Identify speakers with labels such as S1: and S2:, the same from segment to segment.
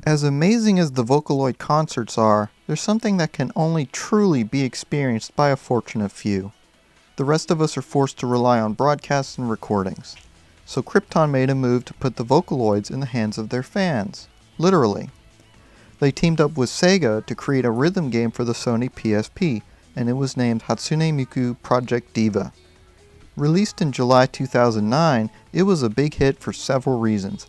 S1: As amazing as the Vocaloid concerts are, there's something that can only truly be experienced by a fortunate few. The rest of us are forced to rely on broadcasts and recordings. So Krypton made a move to put the Vocaloids in the hands of their fans. Literally. They teamed up with Sega to create a rhythm game for the Sony PSP, and it was named Hatsune Miku Project Diva. Released in July 2009, it was a big hit for several reasons.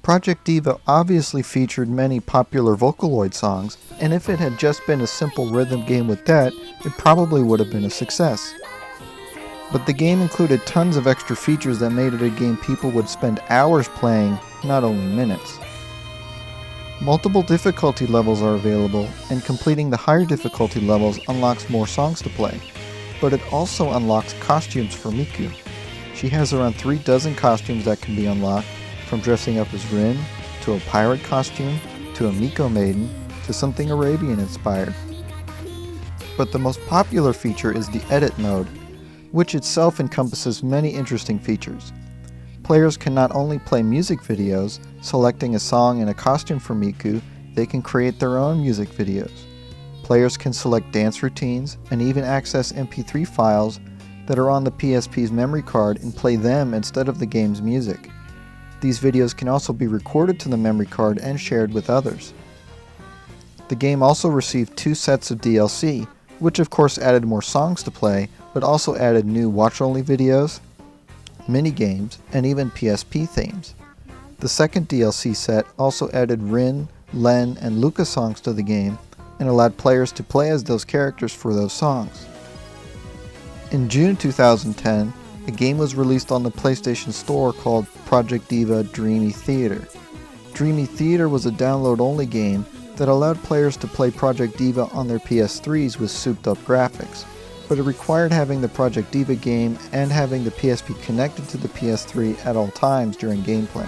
S1: Project Diva obviously featured many popular Vocaloid songs, and if it had just been a simple rhythm game with that, it probably would have been a success. But the game included tons of extra features that made it a game people would spend hours playing, not only minutes. Multiple difficulty levels are available, and completing the higher difficulty levels unlocks more songs to play. But it also unlocks costumes for Miku. She has around 3 dozen costumes that can be unlocked, from dressing up as Rin, to a pirate costume, to a Miko maiden, to something Arabian inspired. But the most popular feature is the edit mode, which itself encompasses many interesting features. Players can not only play music videos, selecting a song and a costume for Miku, they can create their own music videos. Players can select dance routines and even access MP3 files that are on the PSP's memory card and play them instead of the game's music. These videos can also be recorded to the memory card and shared with others. The game also received 2 sets of DLC, which of course added more songs to play, but also added new watch-only videos, mini-games, and even PSP themes. The second DLC set also added Rin, Len, and Luca songs to the game, and allowed players to play as those characters for those songs. In June 2010, a game was released on the PlayStation Store called Project Diva Dreamy Theater. Dreamy Theater was a download-only game that allowed players to play Project Diva on their PS3s with souped-up graphics, but it required having the Project Diva game and having the PSP connected to the PS3 at all times during gameplay.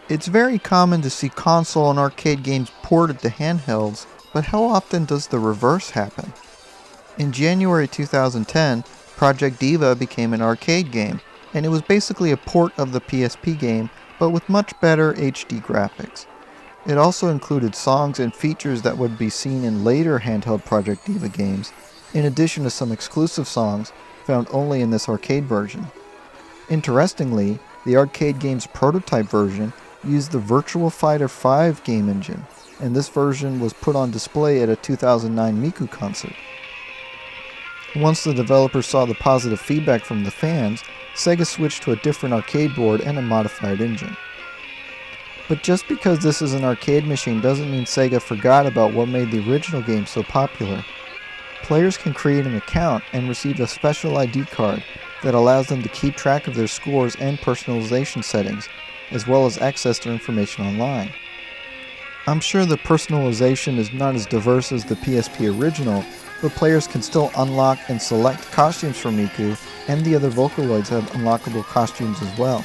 S1: It's very common to see console and arcade games ported to handhelds, but how often does the reverse happen? In January 2010, Project Diva became an arcade game, and it was basically a port of the PSP game, but with much better HD graphics. It also included songs and features that would be seen in later handheld Project Diva games, in addition to some exclusive songs found only in this arcade version. Interestingly, the arcade game's prototype version used the Virtua Fighter 5 game engine, and this version was put on display at a 2009 Miku concert. Once the developers saw the positive feedback from the fans, Sega switched to a different arcade board and a modified engine. But just because this is an arcade machine doesn't mean Sega forgot about what made the original game so popular. Players can create an account and receive a special ID card that allows them to keep track of their scores and personalization settings, as well as access their information online. I'm sure the personalization is not as diverse as the PSP original, but players can still unlock and select costumes for Miku, and the other Vocaloids have unlockable costumes as well.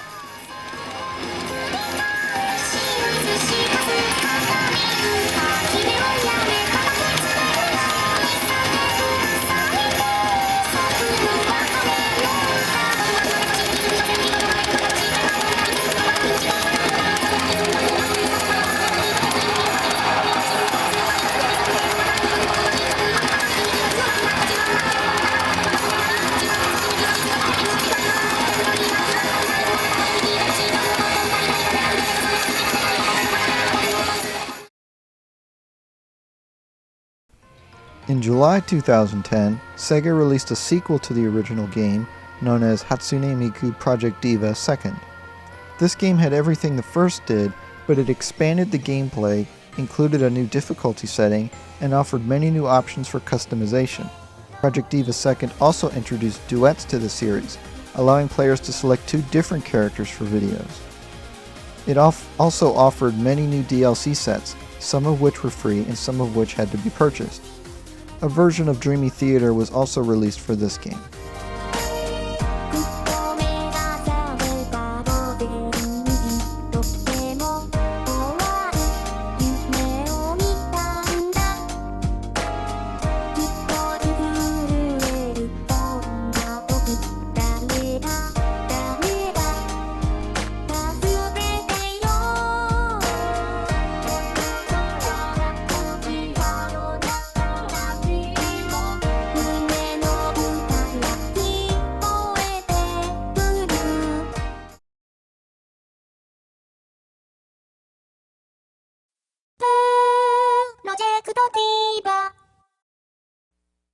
S1: In July 2010, Sega released a sequel to the original game, known as Hatsune Miku Project Diva 2nd. This game had everything the first did, but it expanded the gameplay, included a new difficulty setting, and offered many new options for customization. Project Diva 2nd also introduced duets to the series, allowing players to select 2 different characters for videos. It also offered many new DLC sets, some of which were free and some of which had to be purchased. A version of Dreamy Theater was also released for this game.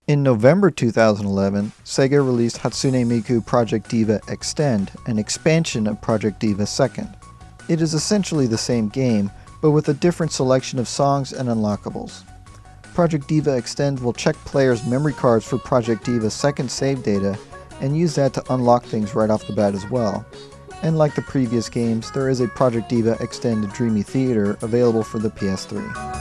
S1: In November 2011, Sega released Hatsune Miku Project Diva Extend, an expansion of Project Diva 2nd. It is essentially the same game, but with a different selection of songs and unlockables. Project Diva Extend will check players' memory cards for Project Diva's 2nd save data, and use that to unlock things right off the bat as well. And like the previous games, there is a Project Diva Extend Dreamy Theater available for the PS3.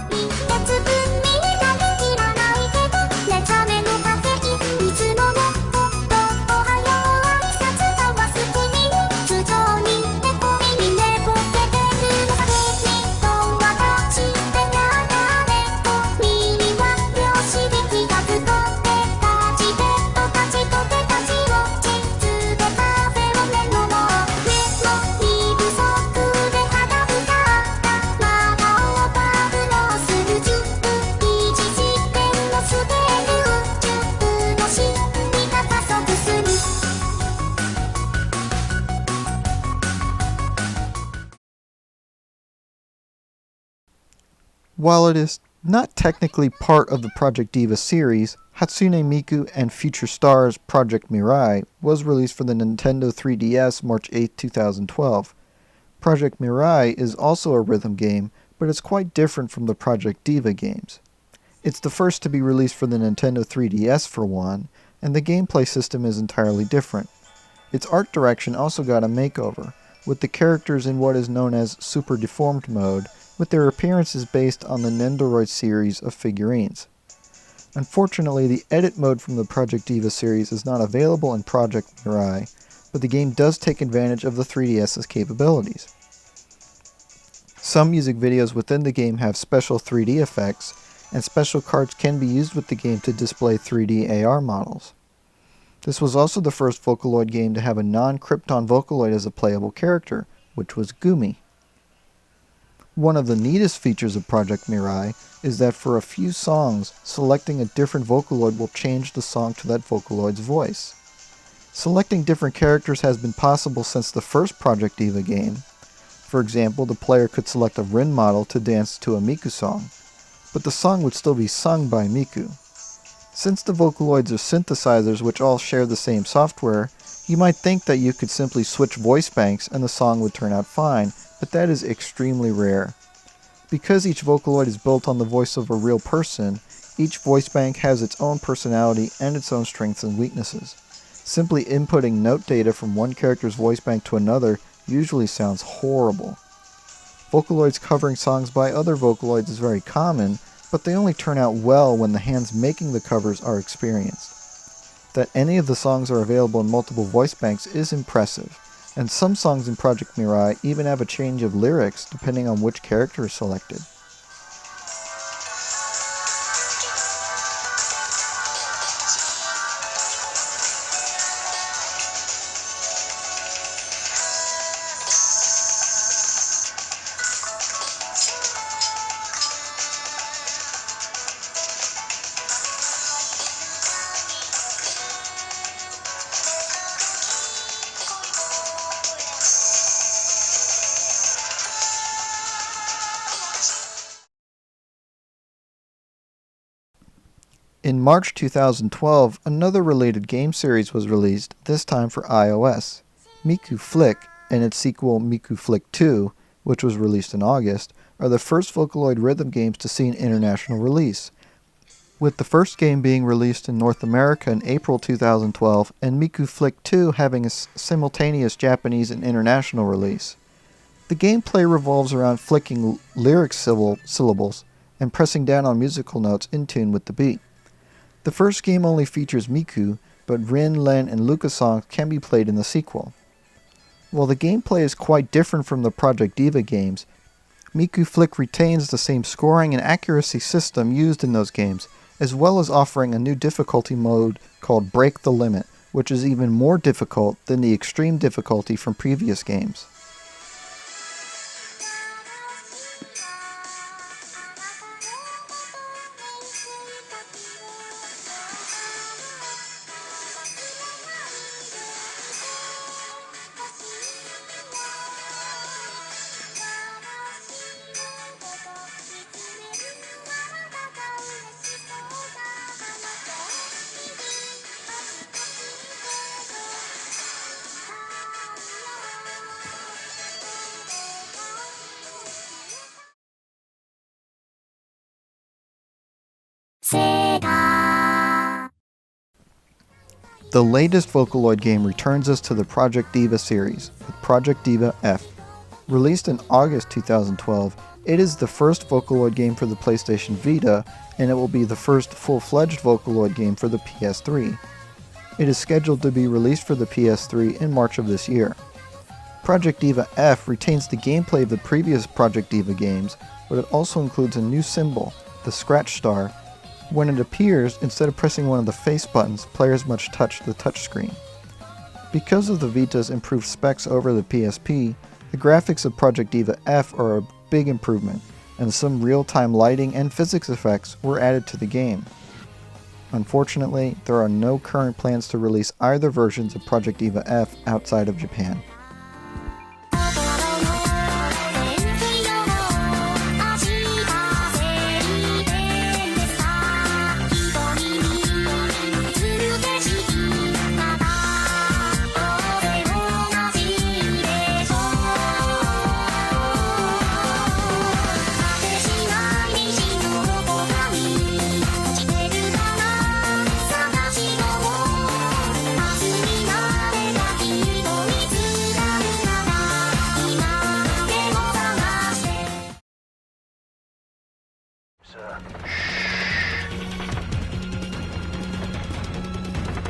S1: While it is not technically part of the Project Diva series, Hatsune Miku and Future Stars Project Mirai was released for the Nintendo 3DS March 8, 2012. Project Mirai is also a rhythm game, but it's quite different from the Project Diva games. It's the first to be released for the Nintendo 3DS for one, and the gameplay system is entirely different. Its art direction also got a makeover, with the characters in what is known as Super Deformed mode, with their appearances based on the Nendoroid series of figurines. Unfortunately, the edit mode from the Project Diva series is not available in Project Mirai, but the game does take advantage of the 3DS's capabilities. Some music videos within the game have special 3D effects, and special cards can be used with the game to display 3D AR models. This was also the first Vocaloid game to have a non-Krypton Vocaloid as a playable character, which was Gumi. One of the neatest features of Project Mirai is that for a few songs, selecting a different Vocaloid will change the song to that Vocaloid's voice. Selecting different characters has been possible since the first Project Diva game. For example, the player could select a Rin model to dance to a Miku song, but the song would still be sung by Miku. Since the Vocaloids are synthesizers which all share the same software, you might think that you could simply switch voice banks and the song would turn out fine, but that is extremely rare. Because each Vocaloid is built on the voice of a real person, each voice bank has its own personality and its own strengths and weaknesses. Simply inputting note data from one character's voice bank to another usually sounds horrible. Vocaloids covering songs by other Vocaloids is very common, but they only turn out well when the hands making the covers are experienced. That any of the songs are available in multiple voice banks is impressive, and some songs in Project Mirai even have a change of lyrics depending on which character is selected. In March 2012, another related game series was released, this time for iOS. Miku Flick and its sequel Miku Flick 2, which was released in August, are the first Vocaloid rhythm games to see an international release, with the first game being released in North America in April 2012 and Miku Flick 2 having a simultaneous Japanese and international release. The gameplay revolves around flicking lyric syllables and pressing down on musical notes in tune with the beat. The first game only features Miku, but Rin, Len, and Luca songs can be played in the sequel. While the gameplay is quite different from the Project Diva games, Miku Flick retains the same scoring and accuracy system used in those games, as well as offering a new difficulty mode called Break the Limit, which is even more difficult than the extreme difficulty from previous games. The latest Vocaloid game returns us to the Project Diva series, with Project Diva F. Released in August 2012, it is the first Vocaloid game for the PlayStation Vita, and it will be the first full-fledged Vocaloid game for the PS3. It is scheduled to be released for the PS3 in March of this year. Project Diva F retains the gameplay of the previous Project Diva games, but it also includes a new symbol, the scratch star. When it appears, instead of pressing one of the face buttons, players must touch the touchscreen. Because of the Vita's improved specs over the PSP, the graphics of Project Diva F are a big improvement, and some real-time lighting and physics effects were added to the game. Unfortunately, there are no current plans to release either versions of Project Diva F outside of Japan.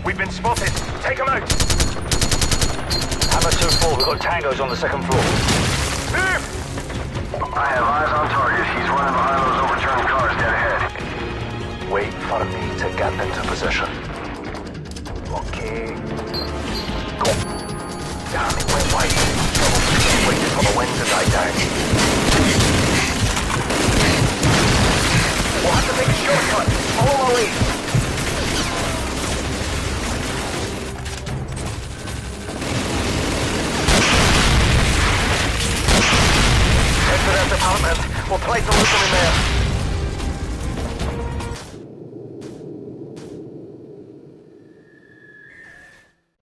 S2: We've been spotted. Take them out. Have a 2-4. We've got tangos on the second floor. Move!
S3: I have eyes on target. He's running behind those overturned cars dead ahead.
S2: Wait for me to get into position. Okay. Go. Damn, it went wide. Waited for the wind to die down. We'll have to take a shortcut. Follow my lead. Head to that department. We'll try to loot them in there.